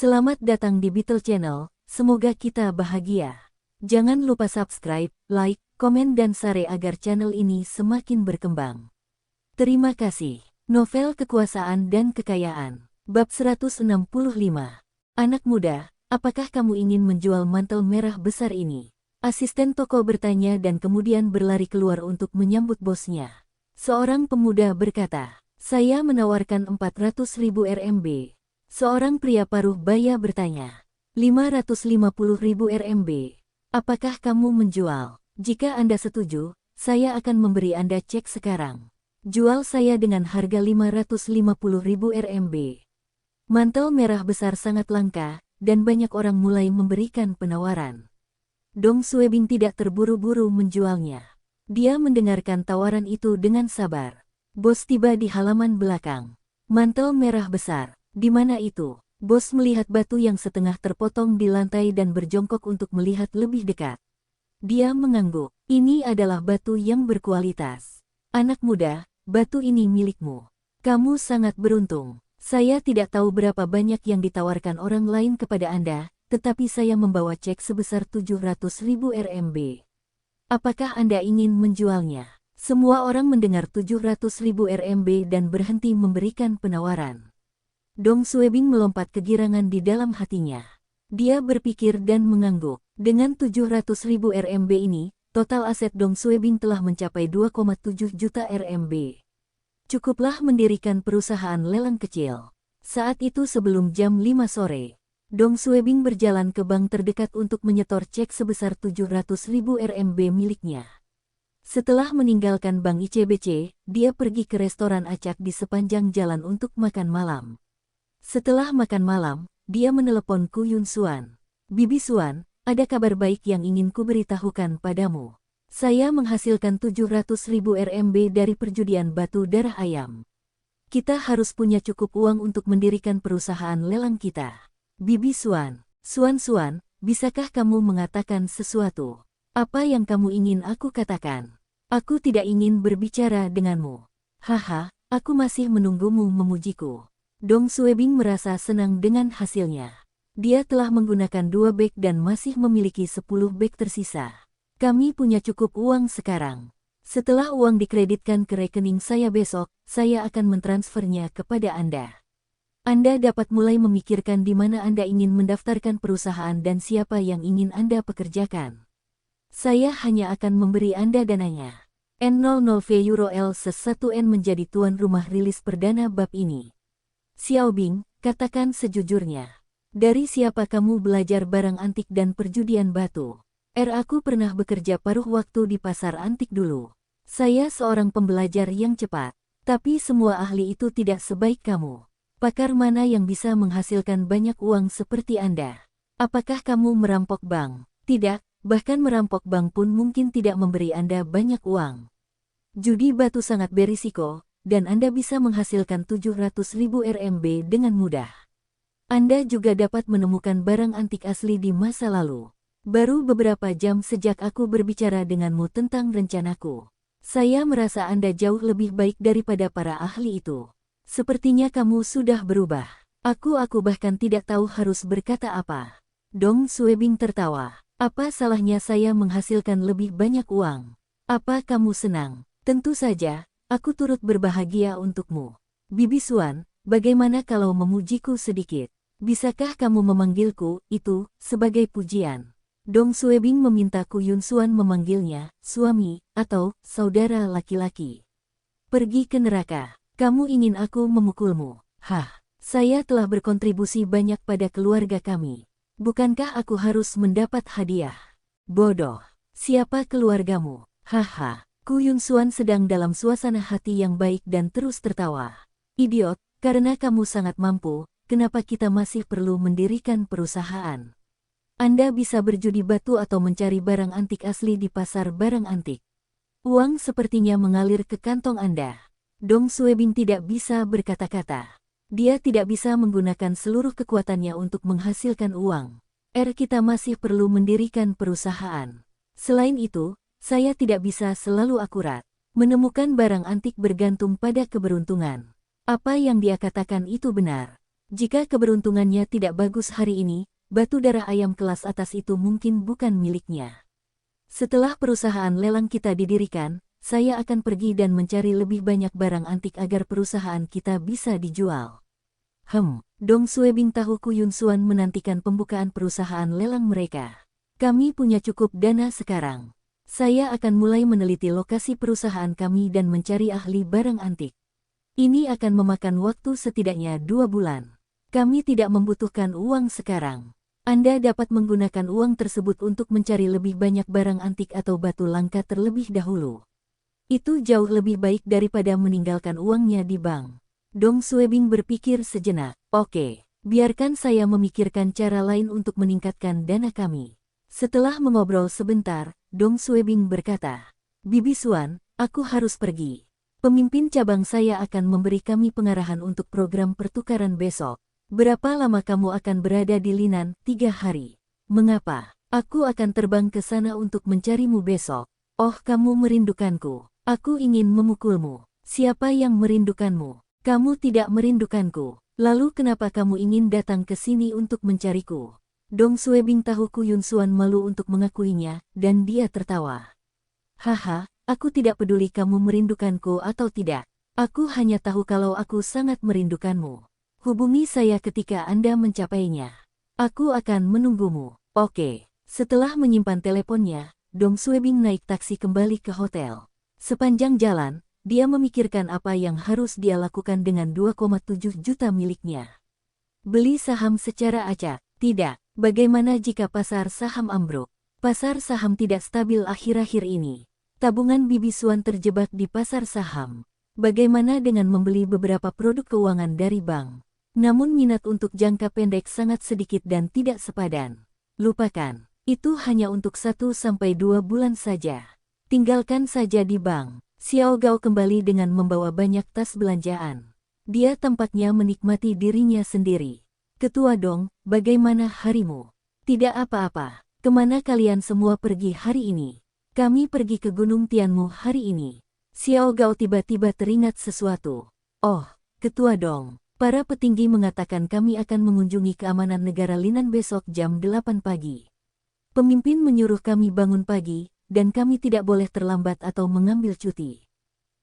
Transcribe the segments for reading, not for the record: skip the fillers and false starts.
Selamat datang di Beetle Channel, semoga kita bahagia. Jangan lupa subscribe, like, komen dan share agar channel ini semakin berkembang. Terima kasih. Novel Kekuasaan dan Kekayaan. Bab 165. Anak muda, apakah kamu ingin menjual mantel merah besar ini? Asisten toko bertanya dan kemudian berlari keluar untuk menyambut bosnya. Seorang pemuda berkata, "Saya menawarkan 400.000 RMB. Seorang pria paruh baya bertanya, 550.000 RMB. Apakah kamu menjual? Jika Anda setuju, saya akan memberi Anda cek sekarang. Jual saya dengan harga 550.000 RMB. Mantel merah besar sangat langka, dan banyak orang mulai memberikan penawaran. Dong Suebing tidak terburu-buru menjualnya. Dia mendengarkan tawaran itu dengan sabar. Bos tiba di halaman belakang. Mantel merah besar. Di mana itu? Bos melihat batu yang setengah terpotong di lantai dan berjongkok untuk melihat lebih dekat. Dia mengangguk. Ini adalah batu yang berkualitas. Anak muda, batu ini milikmu. Kamu sangat beruntung. Saya tidak tahu berapa banyak yang ditawarkan orang lain kepada Anda, tetapi saya membawa cek sebesar 700.000 RMB. Apakah Anda ingin menjualnya? Semua orang mendengar 700.000 RMB dan berhenti memberikan penawaran. Dong Suebing melompat kegirangan di dalam hatinya. Dia berpikir dan mengangguk. Dengan 700.000 RMB ini, total aset Dong Suebing telah mencapai 2,7 juta RMB. Cukuplah mendirikan perusahaan lelang kecil. Saat itu sebelum jam 5 sore, Dong Suebing berjalan ke bank terdekat untuk menyetor cek sebesar 700.000 RMB miliknya. Setelah meninggalkan bank ICBC, dia pergi ke restoran acak di sepanjang jalan untuk makan malam. Setelah makan malam, dia menelepon Ku Yun Xuan. "Bibi Xuan, ada kabar baik yang ingin kuberitahukan padamu. Saya menghasilkan 700.000 RMB dari perjudian batu darah ayam. Kita harus punya cukup uang untuk mendirikan perusahaan lelang kita." "Bibi Xuan, Xuan, bisakah kamu mengatakan sesuatu? Apa yang kamu ingin aku katakan?" "Aku tidak ingin berbicara denganmu." "Haha, aku masih menunggumu memujiku." Dong Suebing merasa senang dengan hasilnya. Dia telah menggunakan 2 beg dan masih memiliki 10 beg tersisa. "Kami punya cukup uang sekarang. Setelah uang dikreditkan ke rekening saya besok, saya akan mentransfernya kepada Anda. Anda dapat mulai memikirkan di mana Anda ingin mendaftarkan perusahaan dan siapa yang ingin Anda pekerjakan. Saya hanya akan memberi Anda dananya." N00V EURL 1N menjadi tuan rumah rilis perdana bab ini. "Xiaobing, katakan sejujurnya. Dari siapa kamu belajar barang antik dan perjudian batu?" Aku pernah bekerja paruh waktu di pasar antik dulu. Saya seorang pembelajar yang cepat. Tapi semua ahli itu tidak sebaik kamu. Pakar mana yang bisa menghasilkan banyak uang seperti Anda? Apakah kamu merampok bank? Tidak, bahkan merampok bank pun mungkin tidak memberi Anda banyak uang. Judi batu sangat berisiko, dan Anda bisa menghasilkan 700.000 RMB dengan mudah. Anda juga dapat menemukan barang antik asli di masa lalu. Baru beberapa jam sejak aku berbicara denganmu tentang rencanaku, saya merasa Anda jauh lebih baik daripada para ahli itu. Sepertinya kamu sudah berubah. Aku bahkan tidak tahu harus berkata apa." Dong Suebing tertawa. "Apa salahnya saya menghasilkan lebih banyak uang? Apa kamu senang?" "Tentu saja. Aku turut berbahagia untukmu. Bibi Xuan, bagaimana kalau memujiku sedikit? Bisakah kamu memanggilku itu sebagai pujian?" Dong Suebing meminta Ku Yun Xuan memanggilnya suami atau saudara laki-laki. "Pergi ke neraka. Kamu ingin aku memukulmu?" "Hah, saya telah berkontribusi banyak pada keluarga kami. Bukankah aku harus mendapat hadiah?" "Bodoh. Siapa keluargamu?" "Haha." Ku Yun Xuan sedang dalam suasana hati yang baik dan terus tertawa. "Idiot, karena kamu sangat mampu, kenapa kita masih perlu mendirikan perusahaan? Anda bisa berjudi batu atau mencari barang antik asli di pasar barang antik. Uang sepertinya mengalir ke kantong Anda." Dong Suebing tidak bisa berkata-kata. Dia tidak bisa menggunakan seluruh kekuatannya untuk menghasilkan uang. Kita masih perlu mendirikan perusahaan. Selain itu, saya tidak bisa selalu akurat. Menemukan barang antik bergantung pada keberuntungan. Apa yang dia katakan itu benar. Jika keberuntungannya tidak bagus hari ini, batu darah ayam kelas atas itu mungkin bukan miliknya. Setelah perusahaan lelang kita didirikan, saya akan pergi dan mencari lebih banyak barang antik agar perusahaan kita bisa dijual. Dong Suebing tahu Ku Yunsuan menantikan pembukaan perusahaan lelang mereka. Kami punya cukup dana sekarang. Saya akan mulai meneliti lokasi perusahaan kami dan mencari ahli barang antik. Ini akan memakan waktu setidaknya 2 bulan. Kami tidak membutuhkan uang sekarang. Anda dapat menggunakan uang tersebut untuk mencari lebih banyak barang antik atau batu langka terlebih dahulu. Itu jauh lebih baik daripada meninggalkan uangnya di bank. Dong Suebing berpikir sejenak. Oke, biarkan saya memikirkan cara lain untuk meningkatkan dana kami. Setelah mengobrol sebentar, Dong Suebing berkata, Bibi Suan, aku harus pergi. Pemimpin cabang saya akan memberi kami pengarahan untuk program pertukaran besok. Berapa lama kamu akan berada di Linan? 3 hari. Mengapa? Aku akan terbang ke sana untuk mencarimu besok. Oh, kamu merindukanku. Aku ingin memukulmu. Siapa yang merindukanmu? Kamu tidak merindukanku. Lalu kenapa kamu ingin datang ke sini untuk mencariku? Dong Suebing tahu Ku Yunsuan malu untuk mengakuinya, dan dia tertawa. Haha, aku tidak peduli kamu merindukanku atau tidak. Aku hanya tahu kalau aku sangat merindukanmu. Hubungi saya ketika Anda mencapainya. Aku akan menunggumu. Oke. Setelah menyimpan teleponnya, Dong Suebing naik taksi kembali ke hotel. Sepanjang jalan, dia memikirkan apa yang harus dia lakukan dengan 2,7 juta miliknya. Beli saham secara acak. Tidak. Bagaimana jika pasar saham ambruk? Pasar saham tidak stabil akhir-akhir ini. Tabungan Bibi Suan terjebak di pasar saham. Bagaimana dengan membeli beberapa produk keuangan dari bank? Namun minat untuk jangka pendek sangat sedikit dan tidak sepadan. Lupakan. Itu hanya untuk 1-2 bulan saja. Tinggalkan saja di bank. Xiao Gao kembali dengan membawa banyak tas belanjaan. Dia tampaknya menikmati dirinya sendiri. Ketua Dong, bagaimana harimu? Tidak apa-apa. Kemana kalian semua pergi hari ini? Kami pergi ke Gunung Tianmu hari ini. Xiao Gao tiba-tiba teringat sesuatu. Oh, Ketua Dong. Para petinggi mengatakan kami akan mengunjungi keamanan negara Linan besok jam 8 pagi. Pemimpin menyuruh kami bangun pagi, dan kami tidak boleh terlambat atau mengambil cuti.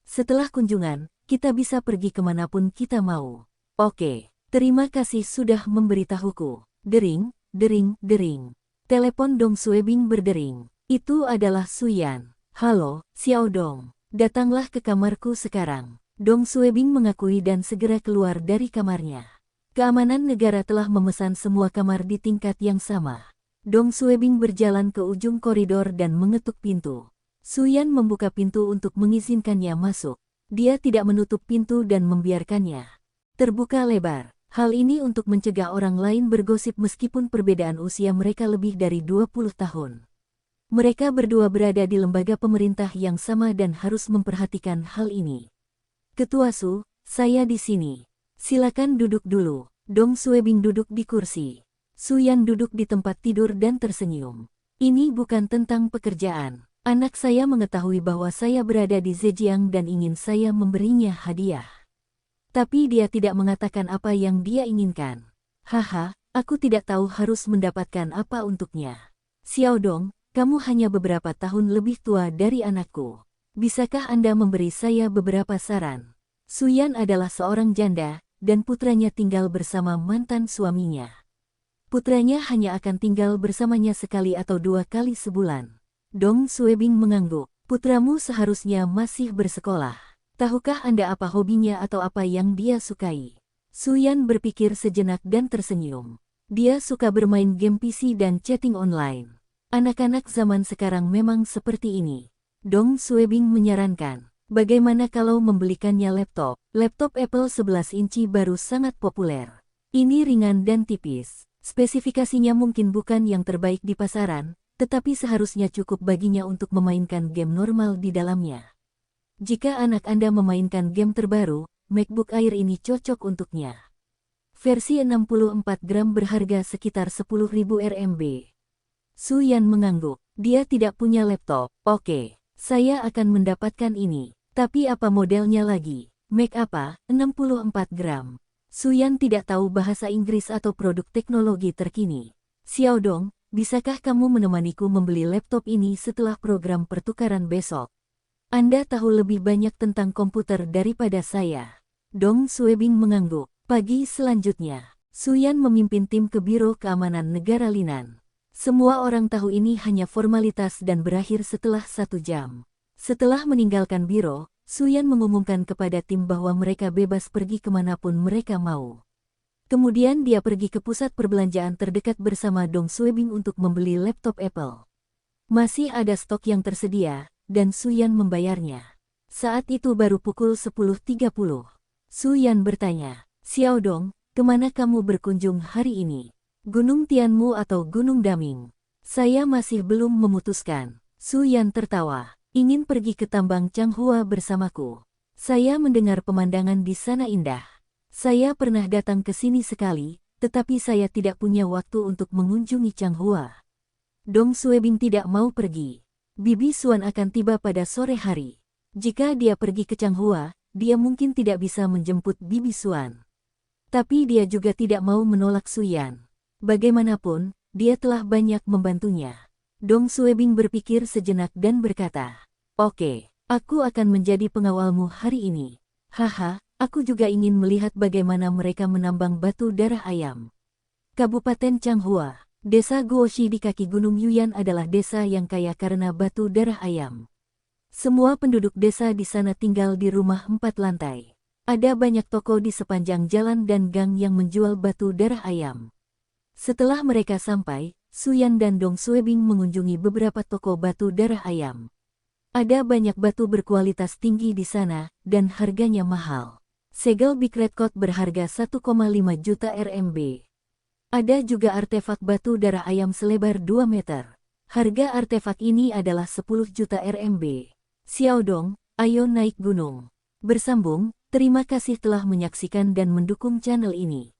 Setelah kunjungan, kita bisa pergi kemanapun kita mau. Oke, terima kasih sudah memberitahuku. Dering, dering, dering. Telepon Dong Suebing berdering. Itu adalah Suyan. Halo, Xiao Dong. Datanglah ke kamarku sekarang. Dong Suebing mengakui dan segera keluar dari kamarnya. Keamanan negara telah memesan semua kamar di tingkat yang sama. Dong Suebing berjalan ke ujung koridor dan mengetuk pintu. Suyan membuka pintu untuk mengizinkannya masuk. Dia tidak menutup pintu dan membiarkannya terbuka lebar. Hal ini untuk mencegah orang lain bergosip meskipun perbedaan usia mereka lebih dari 20 tahun. Mereka berdua berada di lembaga pemerintah yang sama dan harus memperhatikan hal ini. Ketua Su, saya di sini. Silakan duduk dulu. Dong Suebing duduk di kursi. Suyan duduk di tempat tidur dan tersenyum. Ini bukan tentang pekerjaan. Anak saya mengetahui bahwa saya berada di Zhejiang dan ingin saya memberinya hadiah. Tapi dia tidak mengatakan apa yang dia inginkan. Haha, aku tidak tahu harus mendapatkan apa untuknya. Xiao Dong, kamu hanya beberapa tahun lebih tua dari anakku. Bisakah Anda memberi saya beberapa saran? Suyan adalah seorang janda, dan putranya tinggal bersama mantan suaminya. Putranya hanya akan tinggal bersamanya sekali atau 2 kali sebulan. Dong Suebing mengangguk. Putramu seharusnya masih bersekolah. Tahukah Anda apa hobinya atau apa yang dia sukai? Suyan berpikir sejenak dan tersenyum. Dia suka bermain game PC dan chatting online. Anak-anak zaman sekarang memang seperti ini. Dong Suebing menyarankan, bagaimana kalau membelikannya laptop? Laptop Apple 11 inci baru sangat populer. Ini ringan dan tipis. Spesifikasinya mungkin bukan yang terbaik di pasaran, tetapi seharusnya cukup baginya untuk memainkan game normal di dalamnya. Jika anak Anda memainkan game terbaru, MacBook Air ini cocok untuknya. Versi 64 gram berharga sekitar 10.000 RMB. Suyan mengangguk. Dia tidak punya laptop. Oke, saya akan mendapatkan ini. Tapi apa modelnya lagi? Mac apa? 64 gram. Suyan tidak tahu bahasa Inggris atau produk teknologi terkini. Xiaodong, bisakah kamu menemaniku membeli laptop ini setelah program pertukaran besok? Anda tahu lebih banyak tentang komputer daripada saya. Dong Suebing mengangguk. Pagi selanjutnya, Suyan memimpin tim ke Biro Keamanan Negara Linan. Semua orang tahu ini hanya formalitas dan berakhir setelah 1 jam. Setelah meninggalkan biro, Suyan mengumumkan kepada tim bahwa mereka bebas pergi kemanapun mereka mau. Kemudian dia pergi ke pusat perbelanjaan terdekat bersama Dong Suebing untuk membeli laptop Apple. Masih ada stok yang tersedia, dan Suyan membayarnya. Saat itu baru pukul 10.30. Suyan bertanya, Xiaodong, kemana kamu berkunjung hari ini? Gunung Tianmu atau Gunung Daming? Saya masih belum memutuskan. Suyan tertawa. Ingin pergi ke tambang Changhua bersamaku. Saya mendengar pemandangan di sana indah. Saya pernah datang ke sini sekali, tetapi saya tidak punya waktu untuk mengunjungi Changhua. Dong Suebing tidak mau pergi. Bibi Suan akan tiba pada sore hari. Jika dia pergi ke Changhua, dia mungkin tidak bisa menjemput Bibi Suan. Tapi dia juga tidak mau menolak Suyan. Bagaimanapun, dia telah banyak membantunya. Dong Suebing berpikir sejenak dan berkata, "Oke, aku akan menjadi pengawalmu hari ini. Haha, aku juga ingin melihat bagaimana mereka menambang batu darah ayam." Kabupaten Changhua, Desa Guoshi di kaki Gunung Yuyan adalah desa yang kaya karena batu darah ayam. Semua penduduk desa di sana tinggal di rumah 4 lantai. Ada banyak toko di sepanjang jalan dan gang yang menjual batu darah ayam. Setelah mereka sampai, Suyan dan Dong Suebing mengunjungi beberapa toko batu darah ayam. Ada banyak batu berkualitas tinggi di sana, dan harganya mahal. Segel Big Red Coat berharga 1,5 juta RMB. Ada juga artefak batu darah ayam selebar 2 meter. Harga artefak ini adalah 10 juta RMB. Xiaodong, ayo naik gunung. Bersambung, terima kasih telah menyaksikan dan mendukung channel ini.